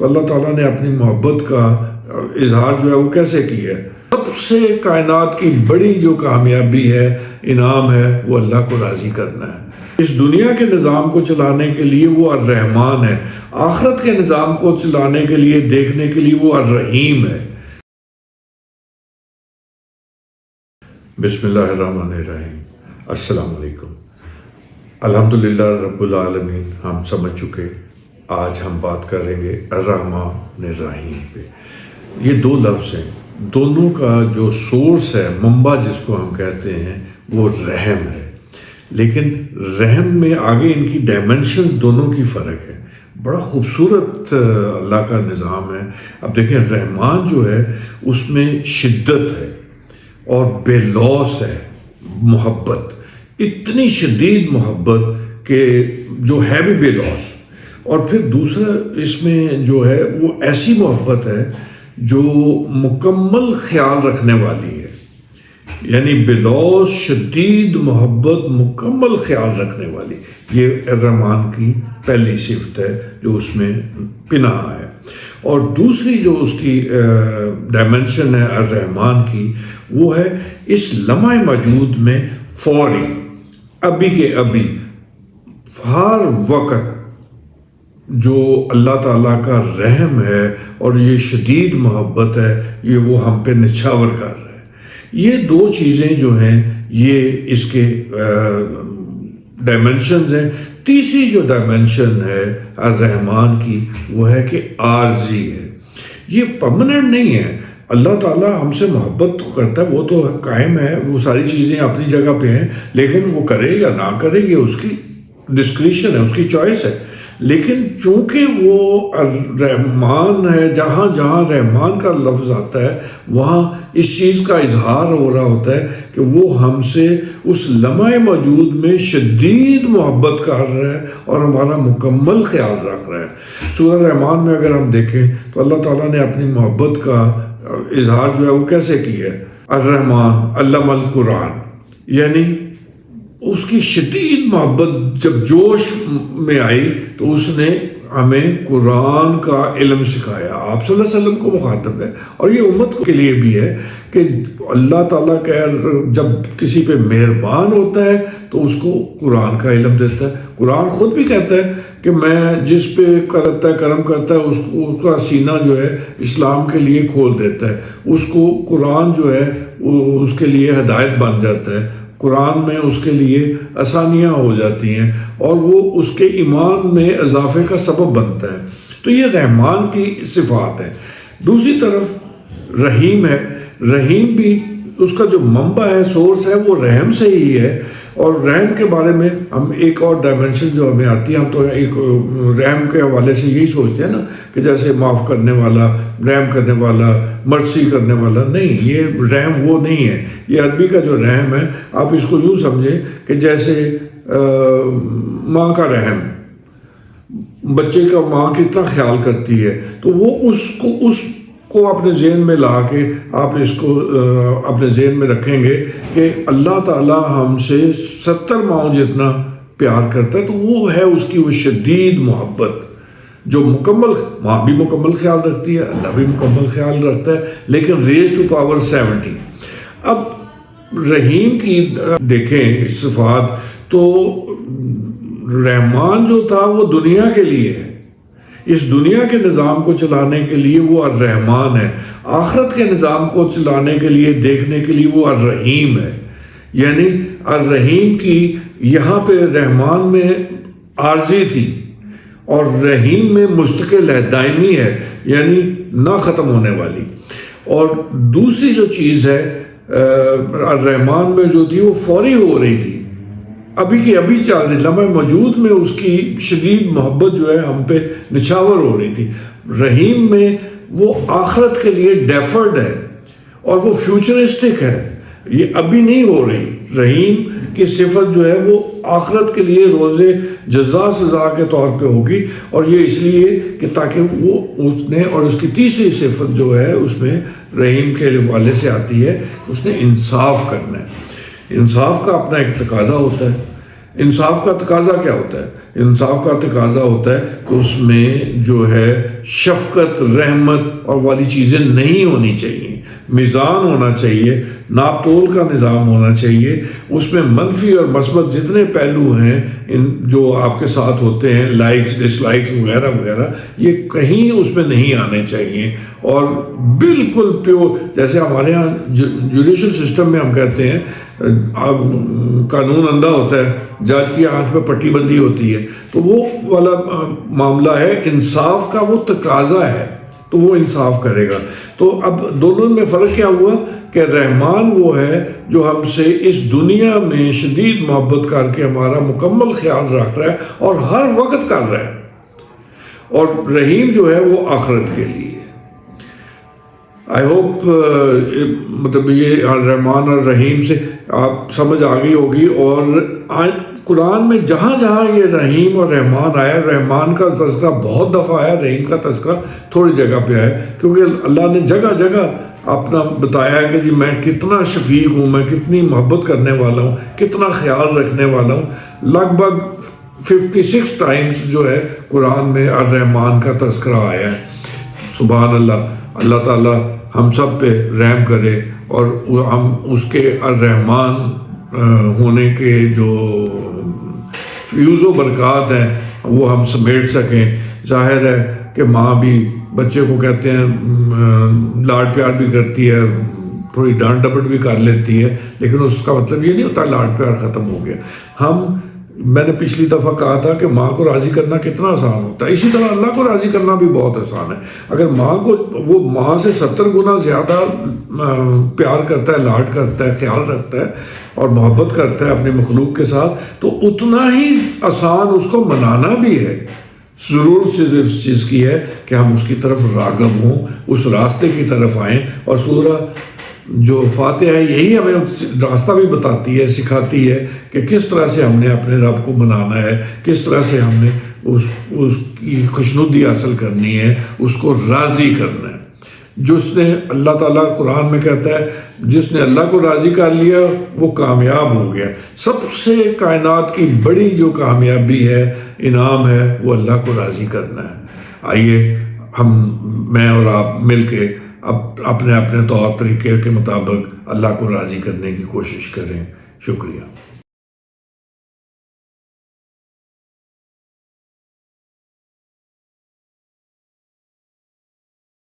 تو اللہ تعالیٰ نے اپنی محبت کا اظہار جو ہے وہ کیسے کیا ہے؟ سب سے کائنات کی بڑی جو کامیابی ہے، انعام ہے، وہ اللہ کو راضی کرنا ہے۔ اس دنیا کے نظام کو چلانے کے لیے وہ الرحمن ہے، آخرت کے نظام کو چلانے کے لیے، دیکھنے کے لیے وہ الرحیم ہے۔ بسم اللہ الرحمن الرحیم۔ السلام علیکم۔ الحمدللہ رب العالمین، ہم سمجھ چکے۔ آج ہم بات کریں گے الرحمن الرحیم پہ۔ یہ دو لفظ ہیں، دونوں کا جو سورس ہے، منبع جس کو ہم کہتے ہیں، وہ رحم ہے، لیکن رحم میں آگے ان کی ڈائمنشن دونوں کی فرق ہے۔ بڑا خوبصورت اللہ کا نظام ہے۔ اب دیکھیں، رحمان جو ہے اس میں شدت ہے اور بے لوث ہے، محبت، اتنی شدید محبت کہ جو ہے بھی بے لوث، اور پھر دوسرا اس میں جو ہے وہ ایسی محبت ہے جو مکمل خیال رکھنے والی ہے، یعنی بے لوث شدید محبت، مکمل خیال رکھنے والی۔ یہ الرحمن کی پہلی صفت ہے جو اس میں پنہاں ہے۔ اور دوسری جو اس کی ڈائمنشن ہے الرحمن کی، وہ ہے اس لمحہ موجود میں فوری، ابھی کے ابھی، ہر وقت جو اللہ تعالیٰ کا رحم ہے اور یہ شدید محبت ہے، یہ وہ ہم پہ نچھاور کر رہا ہے۔ یہ دو چیزیں جو ہیں یہ اس کے ڈائمنشنز ہیں۔ تیسری جو ڈائمنشن ہے الرحمن کی، وہ ہے کہ عارضی ہے، یہ پرماننٹ نہیں ہے۔ اللہ تعالیٰ ہم سے محبت تو کرتا ہے، وہ تو قائم ہے، وہ ساری چیزیں اپنی جگہ پہ ہیں، لیکن وہ کرے یا نہ کرے یہ اس کی ڈسکریشن ہے، اس کی چوائس ہے۔ لیکن چونکہ وہ رحمان ہے، جہاں جہاں رحمان کا لفظ آتا ہے وہاں اس چیز کا اظہار ہو رہا ہوتا ہے کہ وہ ہم سے اس لمحہ موجود میں شدید محبت کر رہا ہے اور ہمارا مکمل خیال رکھ رہا ہے۔ سورہ رحمان میں اگر ہم دیکھیں تو اللہ تعالیٰ نے اپنی محبت کا اظہار جو ہے وہ کیسے کیا ہے؟ الرحمن علم القرآن، یعنی اس کی شدید محبت جب جوش میں آئی تو اس نے ہمیں قرآن کا علم سکھایا۔ آپ صلی اللہ علیہ وسلم کو مخاطب ہے، اور یہ امت کے لیے بھی ہے کہ اللہ تعالیٰ کا جب کسی پہ مہربان ہوتا ہے تو اس کو قرآن کا علم دیتا ہے۔ قرآن خود بھی کہتا ہے کہ میں جس پہ کرتا ہے، کرم کرتا ہے، اس کا سینہ جو ہے اسلام کے لیے کھول دیتا ہے، اس کو قرآن جو ہے وہ اس کے لیے ہدایت بن جاتا ہے، قرآن میں اس کے لیے آسانیاں ہو جاتی ہیں اور وہ اس کے ایمان میں اضافے کا سبب بنتا ہے۔ تو یہ رحمان کی صفات ہیں۔ دوسری طرف رحیم ہے، رحیم بھی اس کا جو منبع ہے، سورس ہے، وہ رحم سے ہی ہے۔ اور رحم کے بارے میں ہم ایک اور ڈائمنشن جو ہمیں آتی ہے، ہم تو ایک رحم کے حوالے سے یہی سوچتے ہیں نا کہ جیسے معاف کرنے والا، رحم کرنے والا، مرسی کرنے والا۔ نہیں، یہ رحم وہ نہیں ہے۔ یہ عربی کا جو رحم ہے، آپ اس کو یوں سمجھیں کہ جیسے ماں کا رحم، بچے کا ماں کتنا خیال کرتی ہے، تو وہ اس کو اپنے ذہن میں لا کے آپ اس کو اپنے ذہن میں رکھیں گے کہ اللہ تعالیٰ ہم سے 70 ماؤں جتنا پیار کرتا ہے، تو وہ ہے اس کی وہ شدید محبت جو مکمل، ماں بھی مکمل خیال رکھتی ہے، اللہ بھی مکمل خیال رکھتا ہے، لیکن ریز ٹو پاور 70۔ اب رحیم کی دیکھیں صفات، تو رحمان جو تھا وہ دنیا کے لیے ہے، اس دنیا کے نظام کو چلانے کے لیے وہ الرحمن ہے، آخرت کے نظام کو چلانے کے لیے، دیکھنے کے لیے وہ الرحیم ہے۔ یعنی الرحیم کی یہاں پہ رحمان میں عارضی تھی اور رحیم میں مستقل ہے، دائمی ہے، یعنی نہ ختم ہونے والی۔ اور دوسری جو چیز ہے الرحمان میں جو تھی وہ فوری ہو رہی تھی، ابھی کی ابھی چل رہی، لمحہ موجود میں اس کی شدید محبت جو ہے ہم پہ نچھاور ہو رہی تھی۔ رحیم میں وہ آخرت کے لیے ڈیفرڈ ہے اور وہ فیوچرسٹک ہے، یہ ابھی نہیں ہو رہی۔ رحیم کی صفت جو ہے وہ آخرت کے لیے روز جزا سزا کے طور پہ ہوگی، اور یہ اس لیے کہ تاکہ وہ اس نے، اور اس کی تیسری صفت جو ہے اس میں رحیم کے حوالے سے آتی ہے، اس نے انصاف کرنا ہے۔ انصاف کا اپنا ایک تقاضا ہوتا ہے۔ انصاف کا تقاضا کیا ہوتا ہے انصاف کا تقاضا ہوتا ہے کہ اس میں جو ہے شفقت، رحمت اور والی چیزیں نہیں ہونی چاہیے، میزان ہونا چاہیے، ناپ تول کا نظام ہونا چاہیے، اس میں منفی اور مثبت جتنے پہلو ہیں ان جو آپ کے ساتھ ہوتے ہیں، لائکس ڈس لائکس وغیرہ وغیرہ، یہ کہیں اس میں نہیں آنے چاہیے، اور بالکل پیور، جیسے ہمارے ہاں جوڈیشل سسٹم میں ہم کہتے ہیں قانون اندھا ہوتا ہے، جج کی آنکھ پہ پٹی بندی ہوتی ہے، تو وہ والا معاملہ ہے، انصاف کا وہ تقاضا ہے تو وہ انصاف کرے گا۔ تو اب دونوں میں فرق کیا ہوا کہ رحمان وہ ہے جو ہم سے اس دنیا میں شدید محبت کر کے ہمارا مکمل خیال رکھ رہا ہے اور ہر وقت کر رہا ہے، اور رحیم جو ہے وہ آخرت کے لیے۔ آئی ہوپ مطلب یہ رحمان اور رحیم سے آپ سمجھ آ گئی ہوگی، اور قرآن میں جہاں جہاں یہ رحیم اور رحمان آیا، رحمان کا تذکرہ بہت دفعہ آیا، رحیم کا تذکرہ تھوڑی جگہ پہ آیا، کیونکہ اللہ نے جگہ جگہ اپنا بتایا ہے کہ جی میں کتنا شفیق ہوں، میں کتنی محبت کرنے والا ہوں، کتنا خیال رکھنے والا ہوں۔ لگ بھگ 56 ٹائمز جو ہے قرآن میں الرحمان کا تذکرہ آیا ہے۔ سبحان اللہ، اللہ تعالیٰ ہم سب پہ رحم کرے اور ہم اس کے الرحمان ہونے کے جو فیوز و برکات ہیں وہ ہم سمیٹ سکیں۔ ظاہر ہے کہ ماں بھی بچے کو کہتے ہیں لاڈ پیار بھی کرتی ہے، تھوڑی ڈانٹ ڈپٹ بھی کر لیتی ہے، لیکن اس کا مطلب یہ نہیں ہوتا لاڈ پیار ختم ہو گیا۔ میں نے پچھلی دفعہ کہا تھا کہ ماں کو راضی کرنا کتنا آسان ہوتا ہے، اسی طرح اللہ کو راضی کرنا بھی بہت آسان ہے۔ اگر ماں کو وہ ماں سے 70 گنا زیادہ پیار کرتا ہے، لاڈ کرتا ہے، خیال رکھتا ہے اور محبت کرتا ہے اپنے مخلوق کے ساتھ، تو اتنا ہی آسان اس کو منانا بھی ہے۔ ضرور صرف اس چیز کی ہے کہ ہم اس کی طرف راغب ہوں، اس راستے کی طرف آئیں، اور سورہ جو فاتحہ ہے یہی ہمیں راستہ بھی بتاتی ہے، سکھاتی ہے کہ کس طرح سے ہم نے اپنے رب کو منانا ہے، کس طرح سے ہم نے اس کی خوشنودی حاصل کرنی ہے، اس کو راضی کرنا ہے۔ جس نے اللہ تعالیٰ قرآن میں کہتا ہے جس نے اللہ کو راضی کر لیا وہ کامیاب ہو گیا۔ سب سے کائنات کی بڑی جو کامیابی ہے، انعام ہے، وہ اللہ کو راضی کرنا ہے۔ آئیے میں اور آپ مل کے اپنے طور طریقے کے مطابق اللہ کو راضی کرنے کی کوشش کریں۔ شکریہ۔